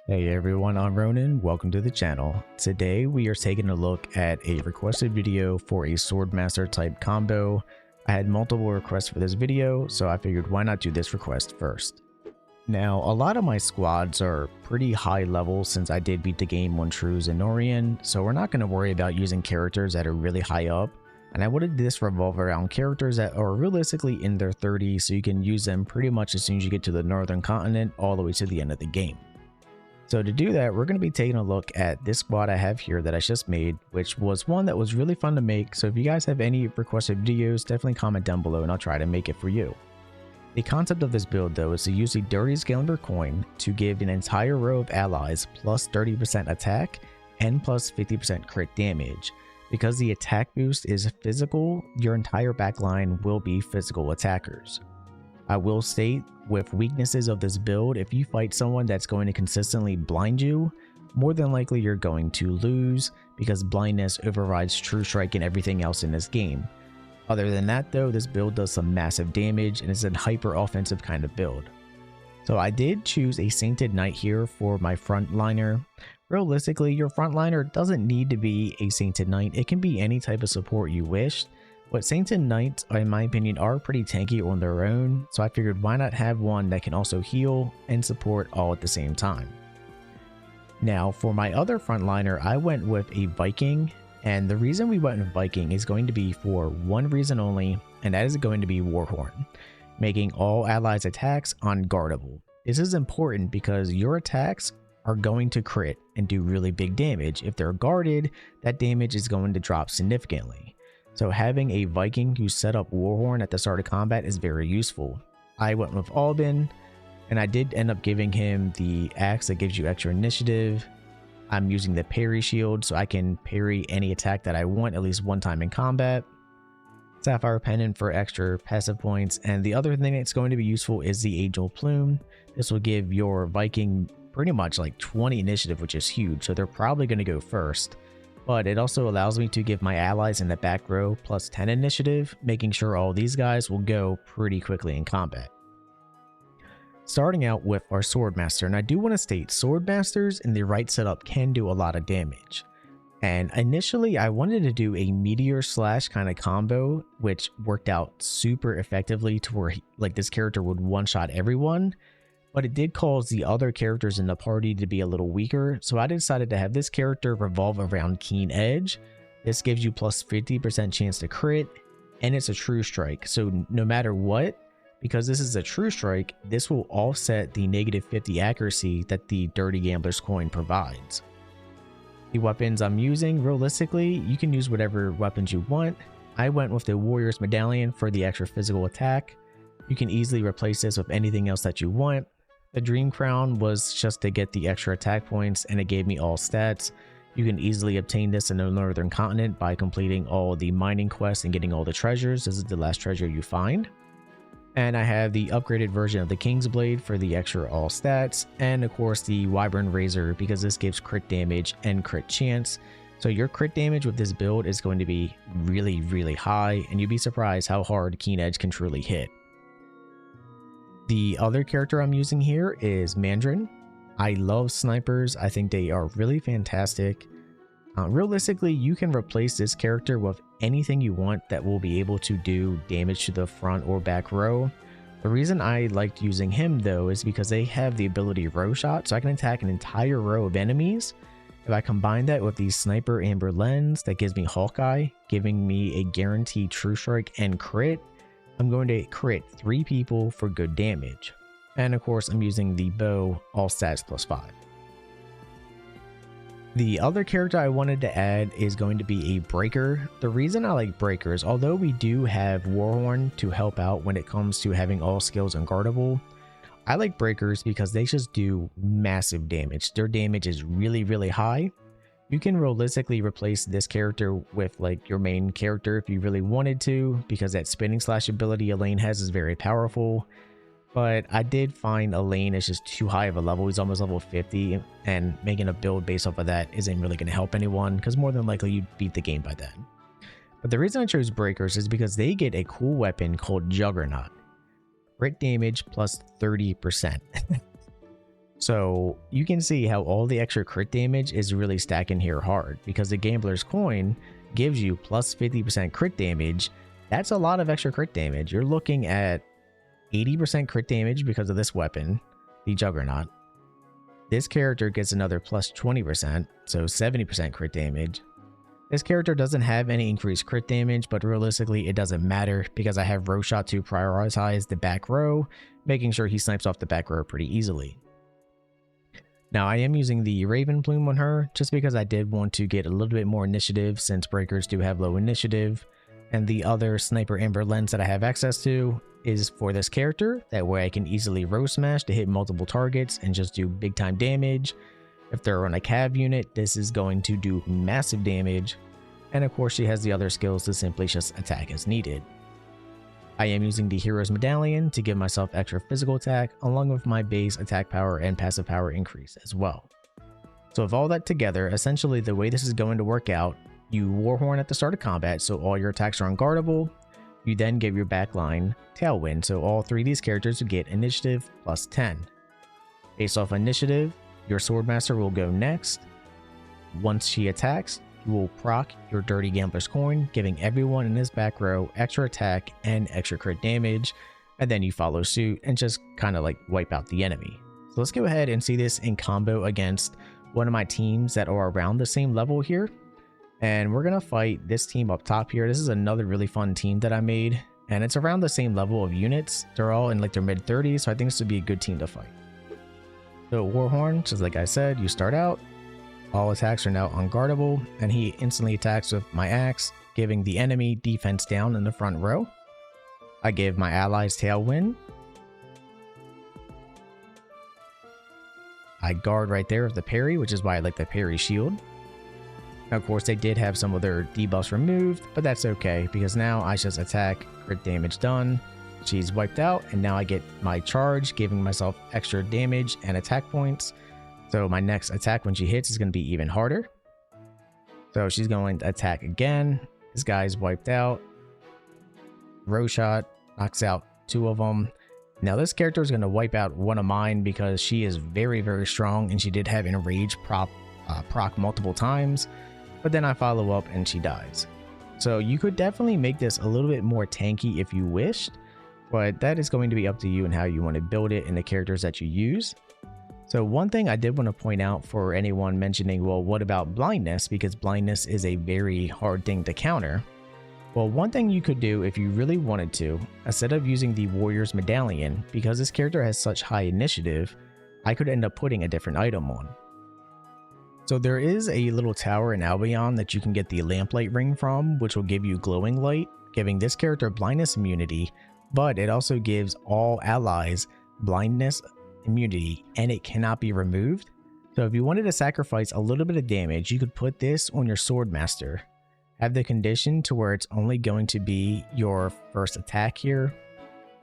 Hey everyone, I'm Ronan. Welcome to the channel. Today we are taking a look at a requested video for a Swordmaster type combo. I had multiple requests for this video, so I figured why not do this request first. Now, a lot of my squads are pretty high level since I did beat the game on Trues and Norian, so we're not going to worry about using characters that are really high up. And I wanted this revolve around characters that are realistically in their 30s, so you can use them pretty much as soon as you get to the northern continent all the way to the end of the game. So to do that, we're going to be taking a look at this squad I have here that I just made, which was one that was really fun to make. So if you guys have any requested videos, definitely comment down below and I'll try to make it for you. The concept of this build though is to use the Dirty Excalibur coin to give an entire row of allies plus 30% attack and plus 50% crit damage. Because the attack boost is physical, your entire backline will be physical attackers. I will state, with weaknesses of this build, if you fight someone that's going to consistently blind you, more than likely you're going to lose because blindness overrides True Strike and everything else in this game. Other than that though, this build does some massive damage and is a hyper offensive kind of build. So I did choose a Sainted Knight here for my frontliner. Realistically, your frontliner doesn't need to be a Sainted Knight, it can be any type of support you wish. But Sainted Knights, in my opinion, are pretty tanky on their own, so I figured why not have one that can also heal and support all at the same time. Now, for my other frontliner, I went with a Viking, and the reason we went with Viking is going to be for one reason only, and that is going to be Warhorn, making all allies' attacks unguardable. This is important because your attacks are going to crit and do really big damage. If they're guarded, that damage is going to drop significantly. So having a Viking who set up Warhorn at the start of combat is very useful. I went with Albin, and I did end up giving him the axe that gives you extra initiative. I'm using the parry shield so I can parry any attack that I want at least one time in combat. Sapphire Pendant for extra passive points, and the other thing that's going to be useful is the Angel Plume. This will give your Viking pretty much like 20 initiative, which is huge, so they're probably going to go first. But it also allows me to give my allies in the back row plus 10 initiative, making sure all these guys will go pretty quickly in combat. Starting out with our Swordmaster, and I do want to state Swordmasters in the right setup can do a lot of damage. And initially I wanted to do a meteor slash kind of combo, which worked out super effectively to where like this character would one-shot everyone. But it did cause the other characters in the party to be a little weaker, so I decided to have this character revolve around Keen Edge. This gives you plus 50% chance to crit, and it's a True Strike, so no matter what, because this is a True Strike, this will offset the negative 50 accuracy that the Dirty Gambler's coin provides. The weapons I'm using, realistically, you can use whatever weapons you want. I went with the Warrior's Medallion for the extra physical attack. You can easily replace this with anything else that you want. The Dream Crown was just to get the extra attack points, and it gave me all stats. You can easily obtain this in the northern continent by completing all the mining quests and getting all the treasures. This is the last treasure you find. And I have the upgraded version of the King's Blade for the extra all stats, and of course the Wyvern Razor because this gives crit damage and crit chance. So your crit damage with this build is going to be really high, and you'd be surprised how hard Keen Edge can truly hit. The other character I'm using here is Mandarin. I love snipers. I think they are really fantastic. Realistically, you can replace this character with anything you want that will be able to do damage to the front or back row. The reason I liked using him though is because they have the ability row shot, so I can attack an entire row of enemies. If I combine that with the Sniper Amber Lens, that gives me Hawkeye, giving me a guaranteed True Strike and crit. I'm going to crit 3 people for good damage. And of course, I'm using the bow, all stats plus 5. The other character I wanted to add is going to be a Breaker. The reason I like Breakers, although we do have Warhorn to help out when it comes to having all skills unguardable, I like Breakers because they just do massive damage. Their damage is really high. You can realistically replace this character with like your main character if you really wanted to, because that spinning slash ability Elaine has is very powerful. But I did find Elaine is just too high of a level. He's almost level 50, and making a build based off of that isn't really going to help anyone because more than likely you'd beat the game by then. But the reason I chose Breakers is because they get a cool weapon called Juggernaut. Crit damage plus 30%. So you can see how all the extra crit damage is really stacking here hard, because the Gambler's Coin gives you plus 50% crit damage. That's a lot of extra crit damage. You're looking at 80% crit damage because of this weapon, the Juggernaut. This character gets another plus 20%, so 70% crit damage. This character doesn't have any increased crit damage, but realistically it doesn't matter because I have row shot to prioritize the back row, making sure he snipes off the back row pretty easily. Now I am using the Raven Plume on her just because I did want to get a little bit more initiative since breakers do have low initiative, and the other Sniper Amber Lens that I have access to is for this character. That way I can easily row smash to hit multiple targets and just do big time damage. If they're on a cav unit, this is going to do massive damage, and of course she has the other skills to simply just attack as needed. I am using the Hero's Medallion to give myself extra physical attack along with my base attack power and passive power increase as well. So with all that together, essentially the way this is going to work out, you Warhorn at the start of combat so all your attacks are unguardable. You then give your backline Tailwind so all three of these characters will get initiative plus 10. Based off initiative, your Swordmaster will go next. Once she attacks, you will proc your Dirty Gambler's Coin, giving everyone in his back row extra attack and extra crit damage, and then you follow suit and just kind of like wipe out the enemy. So let's go ahead and see this in combo against one of my teams that are around the same level here. And we're going to fight this team up top here. This is another really fun team that I made, and it's around the same level of units. They're all in like their mid 30s, so I think this would be a good team to fight. So Warhorn, just like I said, you start out. All attacks are now unguardable, and he instantly attacks with my axe, giving the enemy defense down in the front row. I give my allies Tailwind. I guard right there with the parry, which is why I like the parry shield. Now, of course, they did have some of their debuffs removed, but that's okay, because now I just attack, crit damage done. She's wiped out, and now I get my charge, giving myself extra damage and attack points. So my next attack when she hits is going to be even harder. So she's going to attack again. This guy's wiped out. Row shot knocks out two of them. Now this character is going to wipe out one of mine because she is very, very strong, and she did have Enrage proc multiple times. But then I follow up and she dies. So you could definitely make this a little bit more tanky if you wished, but that is going to be up to you and how you want to build it and the characters that you use. So one thing I did want to point out for anyone mentioning, well, what about blindness? Because blindness is a very hard thing to counter. Well, one thing you could do if you really wanted to, instead of using the Warrior's Medallion, because this character has such high initiative, I could end up putting a different item on. So there is a little tower in Albion that you can get the Lamplight Ring from, which will give you glowing light, giving this character blindness immunity, but it also gives all allies blindness immunity, and it cannot be removed. So if you wanted to sacrifice a little bit of damage, you could put this on your Swordmaster. Have the condition to where it's only going to be your first attack here.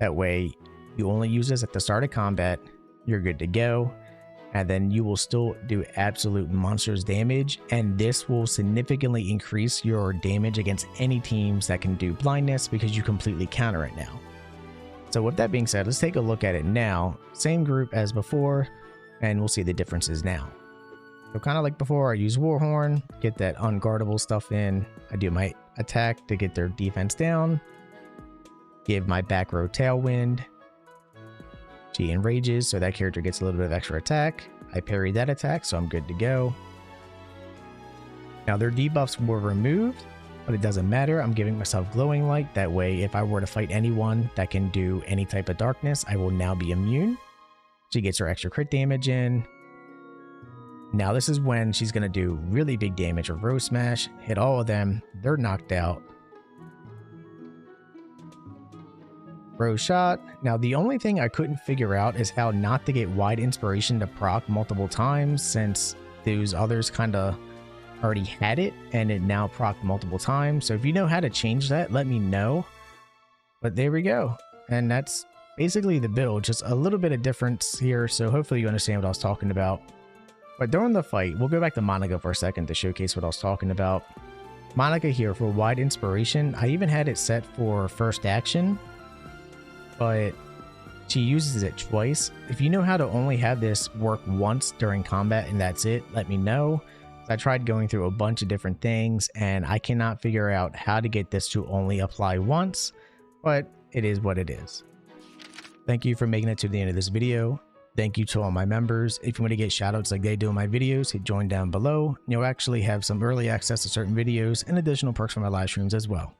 That way you only use this at the start of combat, you're good to go, and then you will still do absolute monstrous damage, and this will significantly increase your damage against any teams that can do blindness because you completely counter it now. So with that being said, let's take a look at it now. Same group as before, and we'll see the differences now. So kind of like before, I use Warhorn, get that unguardable stuff in. I do my attack to get their defense down. Give my back row Tailwind. She enrages, so that character gets a little bit of extra attack. I parry that attack, so I'm good to go. Now their debuffs were removed, but it doesn't matter. I'm giving myself glowing light. That way, if I were to fight anyone that can do any type of darkness, I will now be immune. She gets her extra crit damage in. Now this is when she's going to do really big damage with Row Smash. Hit all of them. They're knocked out. Row Shot. Now the only thing I couldn't figure out is how not to get Wide Inspiration to proc multiple times, since those others kind of already had it and it now proc multiple times. So if you know how to change that, let me know. But there we go. And that's basically the build, just a little bit of difference here. So hopefully you understand what I was talking about. But during the fight, we'll go back to Monica for a second to showcase what I was talking about. Monica here for Wide Inspiration. I even had it set for first action, but She uses it twice. If you know how to only have this work once during combat and that's it, let me know. I tried going through a bunch of different things and I cannot figure out how to get this to only apply once, but it is what it is. Thank you for making it to the end of this video. Thank you to all my members. If you want to get shoutouts like they do in my videos, hit join down below. You'll actually have some early access to certain videos and additional perks from my live streams as well.